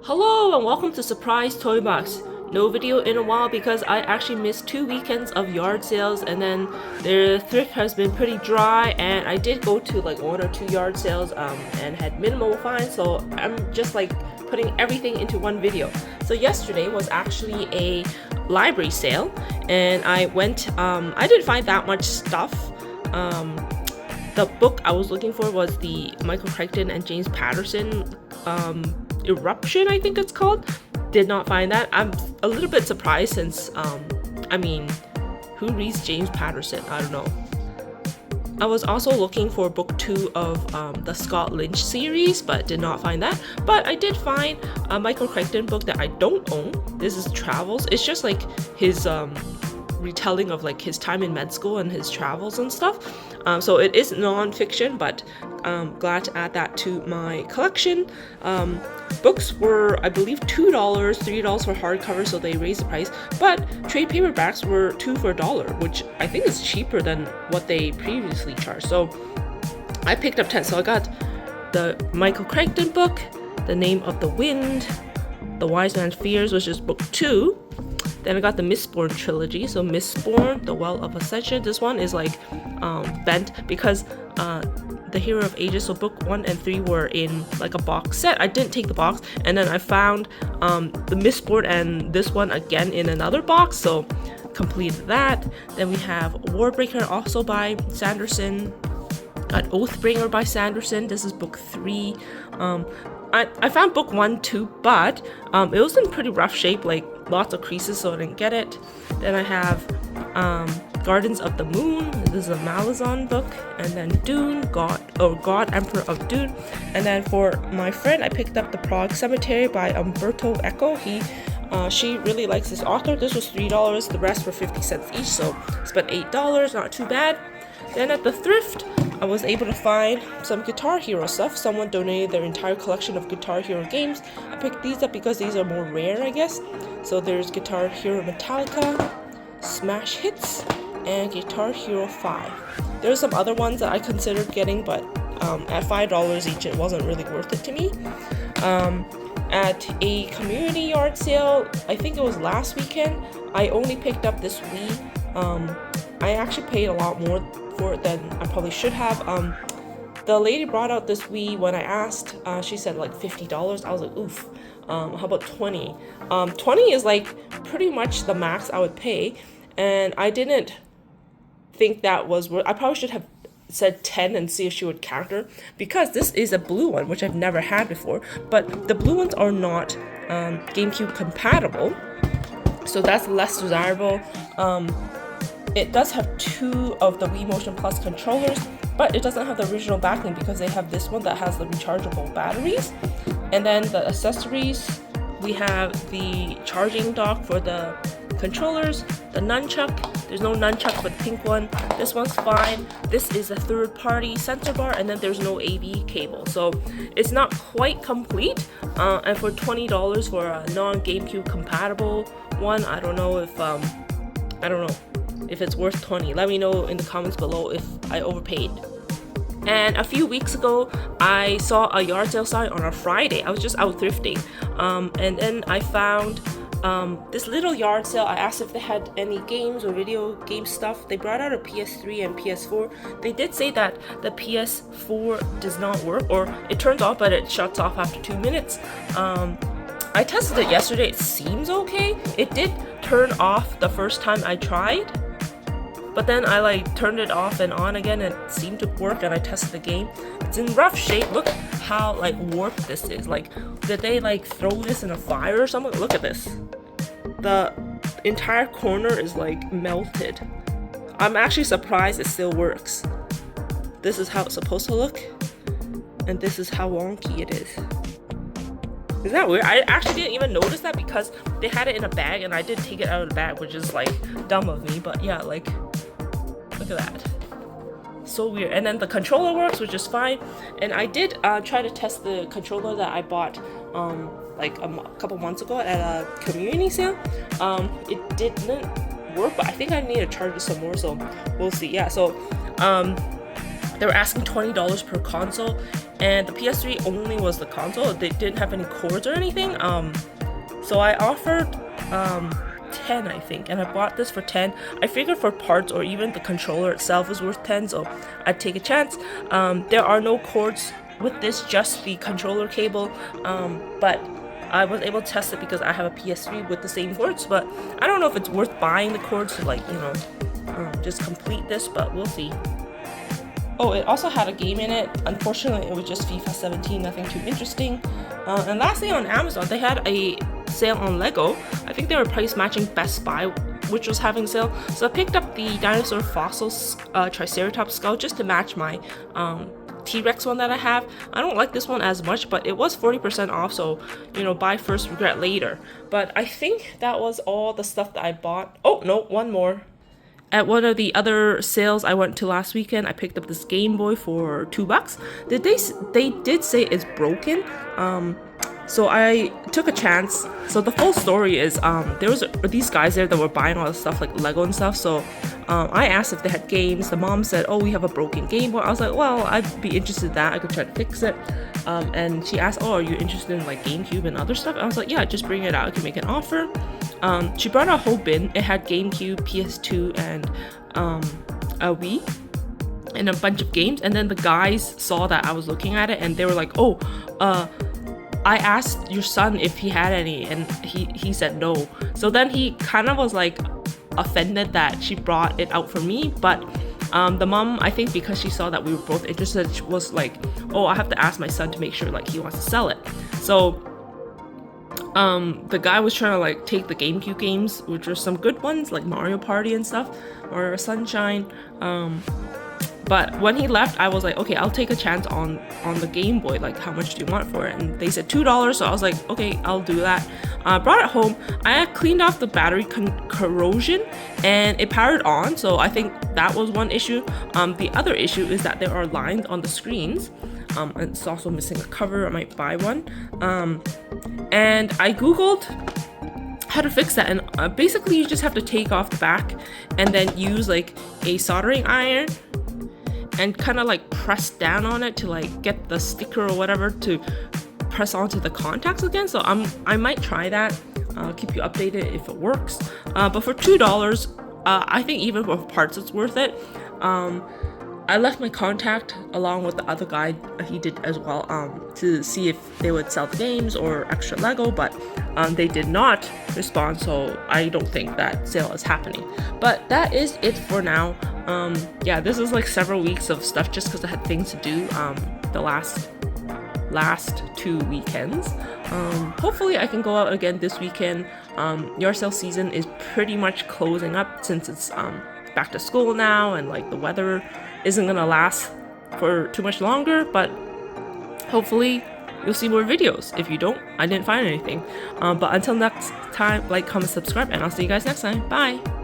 Hello and welcome to Surprise Toy Box. No video in a while because I actually missed 2 weekends of yard sales, and then the thrift has been pretty dry, and I did go to like 1 or 2 yard sales and had minimal finds, so I'm just like putting everything into one video. So yesterday was actually a library sale, and I went, I didn't find that much stuff. The book I was looking for was the Michael Crichton and James Patterson Eruption, I think it's called. Did not find that. I'm a little bit surprised since, who reads James Patterson? I don't know. I was also looking for book 2 of the Scott Lynch series, but did not find that. But I did find a Michael Crichton book that I don't own. This is Travels. It's just like his retelling of like his time in med school and his travels and stuff. So it is non-fiction, but glad to add that to my collection. Books were, I believe, $2, $3 for hardcover, so they raised the price. But trade paperbacks were 2 for $1, which I think is cheaper than what they previously charged. So I picked up 10. So I got the Michael Crichton book, The Name of the Wind, The Wise Man's Fears, which is book 2. Then I got the Mistborn trilogy. So Mistborn, The Well of Ascension. This one is like bent because the Hero of Ages, so book 1 and 3 were in like a box set. I didn't take the box, and then I found the Mistborn and this one again in another box, so completed that. Then we have Warbreaker, also by Sanderson. Got Oathbringer by Sanderson. This is book 3. I found book 1 too, but it was in pretty rough shape, like lots of creases, so I didn't get it. Then I have Gardens of the Moon. This is a Malazan book. And then Dune, God Emperor of Dune. And then for my friend, I picked up The Prague Cemetery by Umberto Eco. She really likes this author. This was $3, the rest were 50 cents each, so spent $8, not too bad. Then at the thrift, I was able to find some Guitar Hero stuff. Someone donated their entire collection of Guitar Hero games. I picked these up because these are more rare, I guess. So there's Guitar Hero Metallica, Smash Hits, and Guitar Hero 5. There's some other ones that I considered getting, but at $5 each, it wasn't really worth it to me. At a community yard sale, I think it was last weekend, I only picked up this Wii. I actually paid a lot more for it than I probably should have. The lady brought out this Wii. When I asked, she said like $50. I was like, oof. How about 20? 20 is like pretty much the max I would pay, and I didn't think that was worth. I probably should have said 10 and see if she would counter, because this is a blue one, which I've never had before, but the blue ones are not GameCube compatible, so that's less desirable. It does have 2 of the Wii Motion Plus controllers, but it doesn't have the original backing because they have this one that has the rechargeable batteries. And then the accessories, we have the charging dock for the controllers, the nunchuck. There's no nunchuck for the pink one. This one's fine. This is a third-party sensor bar, and then there's no AV cable, so it's not quite complete. And for $20 for a non-GameCube compatible one, I don't know if it's worth 20. Let me know in the comments below if I overpaid. And a few weeks ago, I saw a yard sale sign on a Friday. I was just out thrifting, and then I found this little yard sale. I asked if they had any games or video game stuff. They brought out a PS3 and PS4. They did say that the PS4 does not work, or it turns off but it shuts off after 2 minutes. I tested it yesterday. It seems okay. It did turn off the first time I tried, but then I like turned it off and on again, and it seemed to work, and I tested the game. It's in rough shape. Look how like warped this is. Like, did they like throw this in a fire or something? Look at this. The entire corner is like melted. I'm actually surprised it still works. This is how it's supposed to look, and this is how wonky it is. Isn't that weird? I actually didn't even notice that because they had it in a bag, and I did take it out of the bag, which is like dumb of me, but yeah, like, look at that. So weird. And then the controller works, which is fine. And I did try to test the controller that I bought like a couple months ago at a community sale. It didn't work, but I think I need to charge it some more, so we'll see. Yeah, so they were asking $20 per console, and the PS3 only was the console. They didn't have any cords or anything. So I offered 10, I think, and I bought this for 10. I figured for parts or even the controller itself was worth 10, so I'd take a chance. There are no cords with this, just the controller cable, but I was able to test it because I have a PS3 with the same cords, but I don't know if it's worth buying the cords to, like, you know, just complete this, but we'll see. Oh, it also had a game in it. Unfortunately, it was just FIFA 17, nothing too interesting. And lastly, on Amazon, they had a sale on Lego. I think they were price matching Best Buy, which was having sale. So I picked up the dinosaur fossils Triceratops skull just to match my T-Rex one that I have. I don't like this one as much, but it was 40% off, so, you know, buy first, regret later. But I think that was all the stuff that I bought. Oh, no, one more. At one of the other sales I went to last weekend, I picked up this Game Boy for $2. They did say it's broken, so I took a chance. So the full story is there was these guys there that were buying all the stuff like Lego and stuff. So I asked if they had games. The mom said, "Oh, we have a broken Game Boy." I was like, "Well, I'd be interested in that. I could try to fix it." And she asked, "Oh, are you interested in like GameCube and other stuff?" I was like, "Yeah, just bring it out. I can make an offer." She brought a whole bin. It had GameCube, PS2, and a Wii, and a bunch of games. And then the guys saw that I was looking at it, and they were like, "Oh, I asked your son if he had any, and he said no." So then he kind of was like offended that she brought it out for me, but the mom, I think because she saw that we were both interested, she was like, "Oh, I have to ask my son to make sure like he wants to sell it." So the guy was trying to like take the GameCube games, which are some good ones like Mario Party and stuff, or Sunshine. But when he left, I was like, okay, I'll take a chance on the Game Boy. Like, how much do you want for it? And they said $2, so I was like, okay, I'll do that. I brought it home. I cleaned off the battery corrosion, and it powered on. So I think that was one issue. The other issue is that there are lines on the screens. And it's also missing a cover. I might buy one. And I googled how to fix that, and basically you just have to take off the back and then use like a soldering iron and kind of like press down on it to like get the sticker or whatever to press onto the contacts again. So I might try that. I'll keep you updated if it works. But for $2, I think even for parts it's worth it. I left my contact along with the other guy, he did as well, to see if they would sell the games or extra Lego, but they did not respond, so I don't think that sale is happening. But that is it for now. Yeah, this is like several weeks of stuff just because I had things to do the last 2 weekends. Hopefully I can go out again this weekend. Yard sale season is pretty much closing up since it's back to school now, and like the weather isn't gonna last for too much longer, but hopefully you'll see more videos. If you don't, I didn't find anything. But until next time, like, comment, subscribe, and I'll see you guys next time. Bye!